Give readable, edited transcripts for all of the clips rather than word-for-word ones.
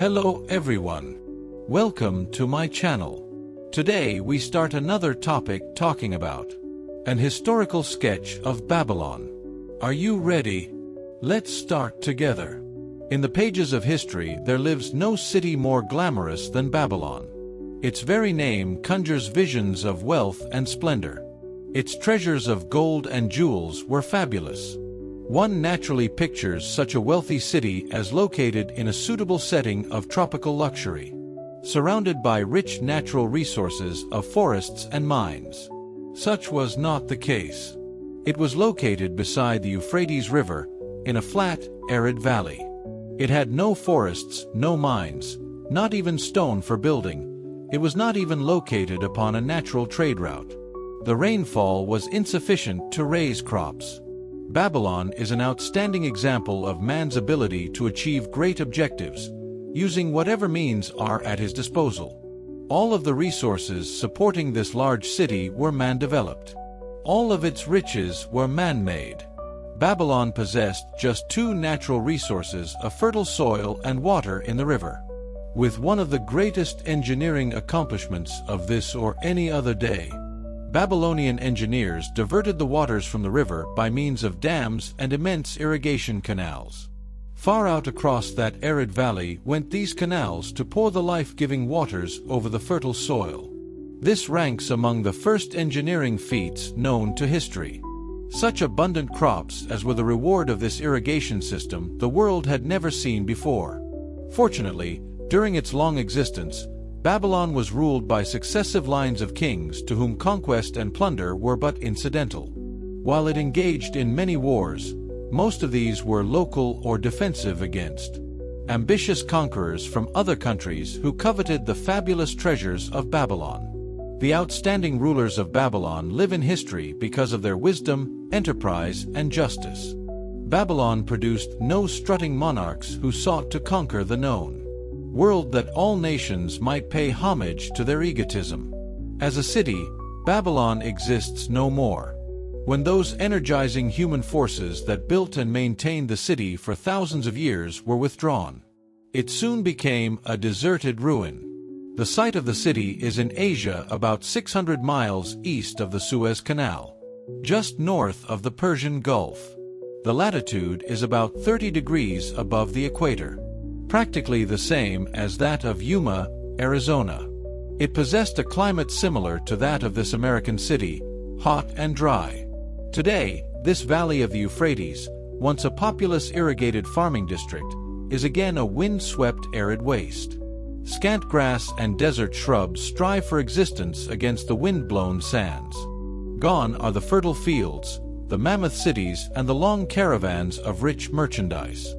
Hello everyone. Welcome to my channel. Today we start another topic talking about an historical sketch of Babylon. Are you ready? Let's start together. In the pages of history there lives no city more glamorous than Babylon. Its very name conjures visions of wealth and splendor. Its treasures of gold and jewels were fabulous. One naturally pictures such a wealthy city as located in a suitable setting of tropical luxury, surrounded by rich natural resources of forests and mines. Such was not the case. It was located beside the Euphrates River, in a flat, arid valley. It had no forests, no mines, not even stone for building. It was not even located upon a natural trade route. The rainfall was insufficient to raise crops. Babylon is an outstanding example of man's ability to achieve great objectives, using whatever means are at his disposal. All of the resources supporting this large city were man-developed. All of its riches were man-made. Babylon possessed just two natural resources, a fertile soil and water in the river. With one of the greatest engineering accomplishments of this or any other day, Babylonian engineers diverted the waters from the river by means of dams and immense irrigation canals. Far out across that arid valley went these canals to pour the life-giving waters over the fertile soil. This ranks among the first engineering feats known to history. Such abundant crops as were the reward of this irrigation system the world had never seen before. Fortunately, during its long existence, Babylon was ruled by successive lines of kings to whom conquest and plunder were but incidental. While it engaged in many wars, most of these were local or defensive against ambitious conquerors from other countries who coveted the fabulous treasures of Babylon. The outstanding rulers of Babylon live in history because of their wisdom, enterprise, and justice. Babylon produced no strutting monarchs who sought to conquer the known world that all nations might pay homage to their egotism. As a city, Babylon exists no more. When those energizing human forces that built and maintained the city for thousands of years were withdrawn, it soon became a deserted ruin. The site of the city is in Asia, about 600 miles east of the Suez Canal, just north of the Persian Gulf. The latitude is about 30 degrees above the equator, practically the same as that of Yuma, Arizona. It possessed a climate similar to that of this American city, hot and dry. Today, this valley of the Euphrates, once a populous irrigated farming district, is again a wind-swept arid waste. Scant grass and desert shrubs strive for existence against the wind-blown sands. Gone are the fertile fields, the mammoth cities, and the long caravans of rich merchandise.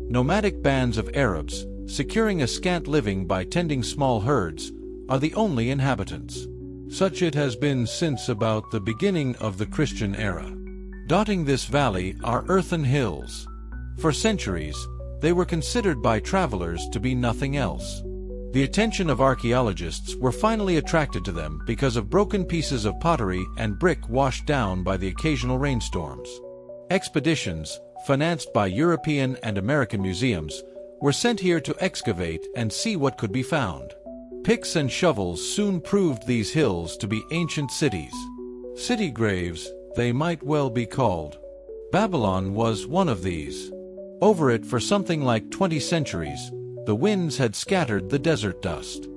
Nomadic bands of Arabs, securing a scant living by tending small herds, are the only inhabitants. Such it has been since about the beginning of the Christian era. Dotting this valley are earthen hills. For centuries, they were considered by travelers to be nothing else. The attention of archaeologists were finally attracted to them because of broken pieces of pottery and brick washed down by the occasional rainstorms. Expeditions, financed by European and American museums, were sent here to excavate and see what could be found. Picks and shovels soon proved these hills to be ancient cities. City graves, they might well be called. Babylon was one of these. Over it for something like 20 centuries, the winds had scattered the desert dust.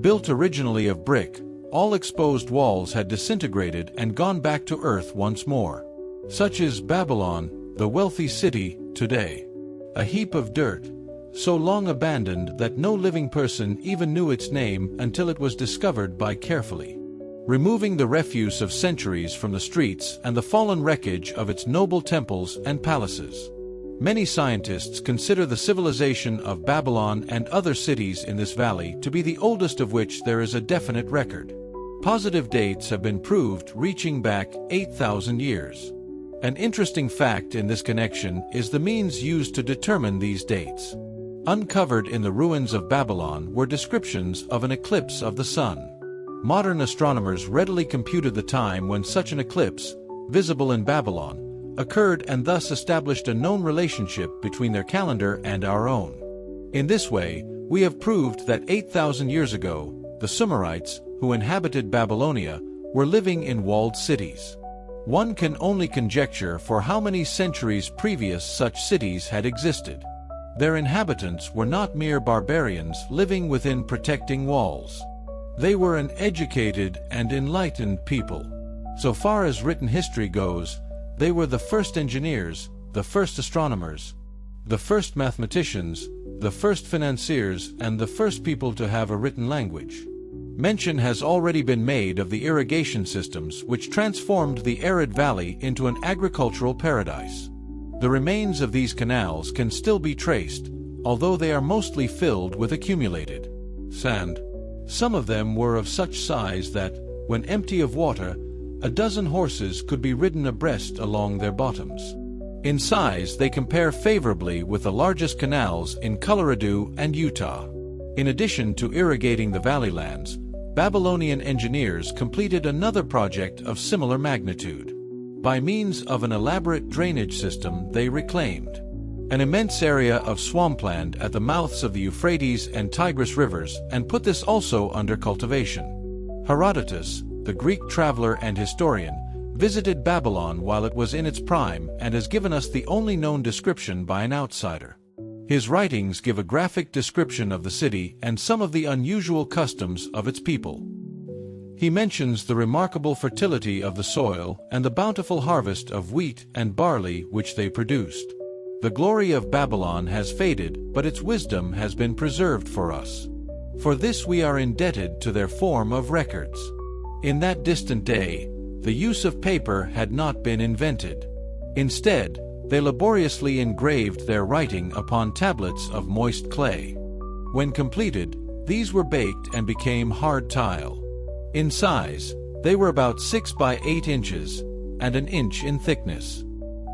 Built originally of brick, all exposed walls had disintegrated and gone back to earth once more. Such is Babylon, the wealthy city, today. A heap of dirt, so long abandoned that no living person even knew its name until it was discovered by carefully removing the refuse of centuries from the streets and the fallen wreckage of its noble temples and palaces. Many scientists consider the civilization of Babylon and other cities in this valley to be the oldest of which there is a definite record. Positive dates have been proved reaching back 8,000 years. An interesting fact in this connection is the means used to determine these dates. Uncovered in the ruins of Babylon were descriptions of an eclipse of the sun. Modern astronomers readily computed the time when such an eclipse, visible in Babylon, occurred and thus established a known relationship between their calendar and our own. In this way, we have proved that 8,000 years ago, the Sumerites, who inhabited Babylonia, were living in walled cities. One can only conjecture for how many centuries previous such cities had existed. Their inhabitants were not mere barbarians living within protecting walls. They were an educated and enlightened people. So far as written history goes, they were the first engineers, the first astronomers, the first mathematicians, the first financiers, and the first people to have a written language. Mention has already been made of the irrigation systems which transformed the arid valley into an agricultural paradise. The remains of these canals can still be traced, although they are mostly filled with accumulated sand. Some of them were of such size that, when empty of water, a dozen horses could be ridden abreast along their bottoms. In size, they compare favorably with the largest canals in Colorado and Utah. In addition to irrigating the valley lands, Babylonian engineers completed another project of similar magnitude. By means of an elaborate drainage system, they reclaimed an immense area of swampland at the mouths of the Euphrates and Tigris rivers and put this also under cultivation. Herodotus, the Greek traveler and historian, visited Babylon while it was in its prime and has given us the only known description by an outsider. His writings give a graphic description of the city and some of the unusual customs of its people. He mentions the remarkable fertility of the soil and the bountiful harvest of wheat and barley which they produced. The glory of Babylon has faded, but its wisdom has been preserved for us. For this we are indebted to their form of records. In that distant day, the use of paper had not been invented. Instead, they laboriously engraved their writing upon tablets of moist clay. When completed, these were baked and became hard tile. In size, they were about 6 by 8 inches and an inch in thickness.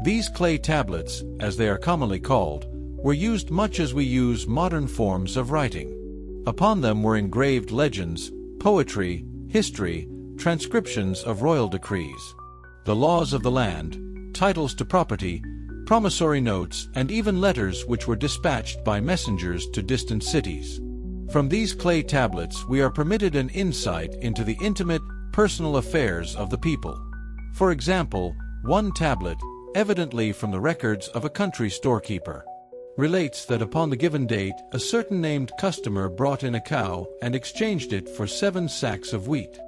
These clay tablets, as they are commonly called, were used much as we use modern forms of writing. Upon them were engraved legends, poetry, history, transcriptions of royal decrees, the laws of the land, titles to property, promissory notes, and even letters which were dispatched by messengers to distant cities. From these clay tablets we are permitted an insight into the intimate, personal affairs of the people. For example, one tablet, evidently from the records of a country storekeeper, relates that upon the given date a certain named customer brought in a cow and exchanged it for 7 sacks of wheat,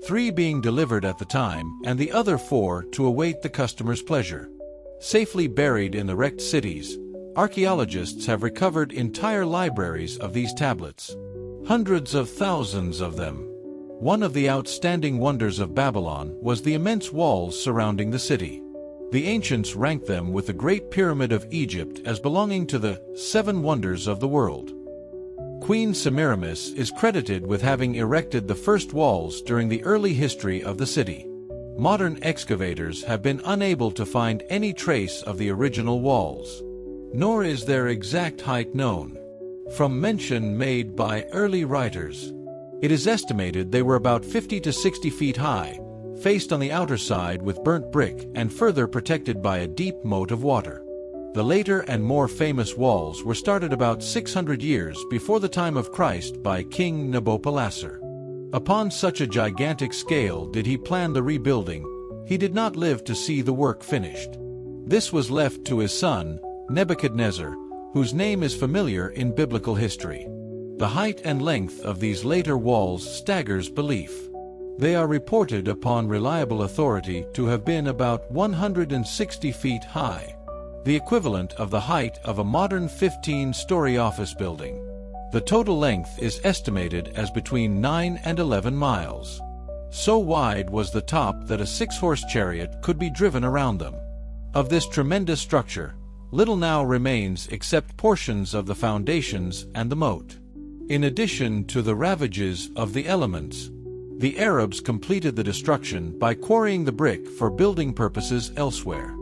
3 being delivered at the time and the other 4 to await the customer's pleasure. Safely buried in the wrecked cities, archaeologists have recovered entire libraries of these tablets, hundreds of thousands of them. One of the outstanding wonders of Babylon was the immense walls surrounding the city. The ancients ranked them with the Great Pyramid of Egypt as belonging to the 7 wonders of the world. Queen Semiramis is credited with having erected the first walls during the early history of the city. Modern excavators have been unable to find any trace of the original walls, nor is their exact height known. From mention made by early writers, it is estimated they were about 50 to 60 feet high, faced on the outer side with burnt brick and further protected by a deep moat of water. The later and more famous walls were started about 600 years before the time of Christ by King Nabopolassar. Upon such a gigantic scale did he plan the rebuilding. He did not live to see the work finished. This was left to his son, Nebuchadnezzar, whose name is familiar in biblical history. The height and length of these later walls staggers belief. They are reported upon reliable authority to have been about 160 feet high, the equivalent of the height of a modern 15-story office building. The total length is estimated as between 9 and 11 miles. So wide was the top that a 6-horse chariot could be driven around them. Of this tremendous structure, little now remains except portions of the foundations and the moat. In addition to the ravages of the elements, the Arabs completed the destruction by quarrying the brick for building purposes elsewhere.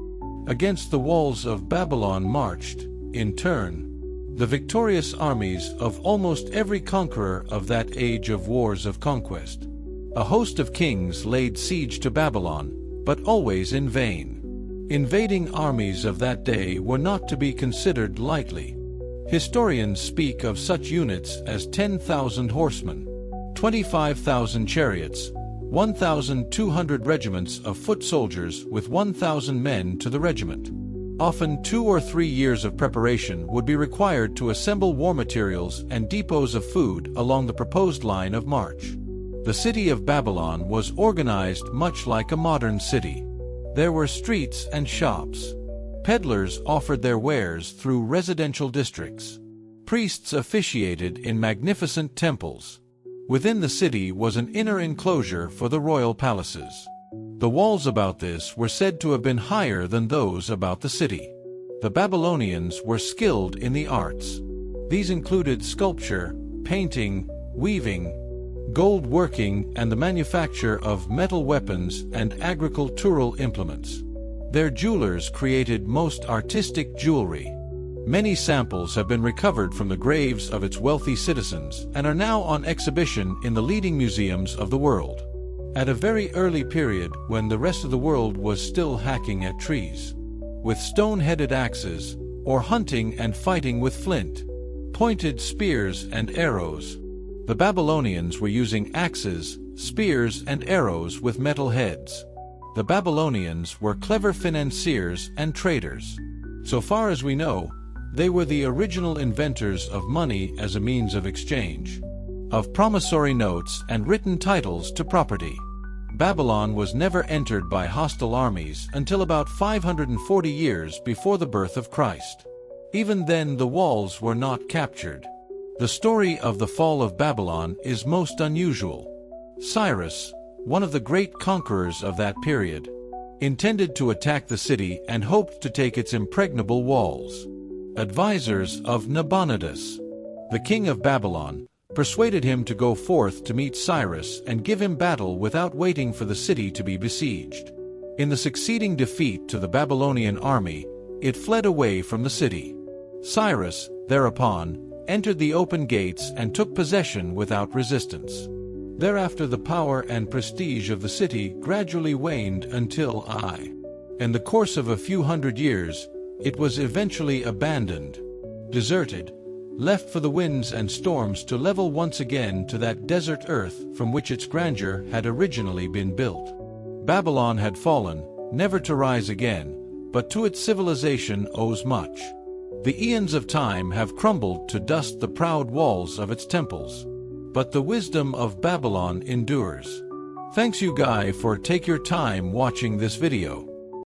Against the walls of Babylon marched, in turn, the victorious armies of almost every conqueror of that age of wars of conquest. A host of kings laid siege to Babylon, but always in vain. Invading armies of that day were not to be considered lightly. Historians speak of such units as 10,000 horsemen, 25,000 chariots, 1,200 regiments of foot soldiers with 1,000 men to the regiment. Often 2 or 3 years of preparation would be required to assemble war materials and depots of food along the proposed line of march. The city of Babylon was organized much like a modern city. There were streets and shops. Peddlers offered their wares through residential districts. Priests officiated in magnificent temples. Within the city was an inner enclosure for the royal palaces. The walls about this were said to have been higher than those about the city. The Babylonians were skilled in the arts. These included sculpture, painting, weaving, gold working, and the manufacture of metal weapons and agricultural implements. Their jewelers created most artistic jewelry. Many samples have been recovered from the graves of its wealthy citizens and are now on exhibition in the leading museums of the world. At a very early period, when the rest of the world was still hacking at trees with stone-headed axes, or hunting and fighting with flint, pointed spears and arrows, the Babylonians were using axes, spears, and arrows with metal heads. The Babylonians were clever financiers and traders. So far as we know, they were the original inventors of money as a means of exchange, of promissory notes and written titles to property. Babylon was never entered by hostile armies until about 540 years before the birth of Christ. Even then, the walls were not captured. The story of the fall of Babylon is most unusual. Cyrus, one of the great conquerors of that period, intended to attack the city and hoped to take its impregnable walls. Advisors of Nabonidus, the king of Babylon, persuaded him to go forth to meet Cyrus and give him battle without waiting for the city to be besieged. In the succeeding defeat to the Babylonian army, it fled away from the city. Cyrus, thereupon, entered the open gates and took possession without resistance. Thereafter the power and prestige of the city gradually waned until in the course of a few hundred years, it was eventually abandoned, deserted, left for the winds and storms to level once again to that desert earth from which its grandeur had originally been built. Babylon had fallen, never to rise again, but to its civilization owes much. The eons of time have crumbled to dust the proud walls of its temples, but the wisdom of Babylon endures. Thanks you guys for take your time watching this video.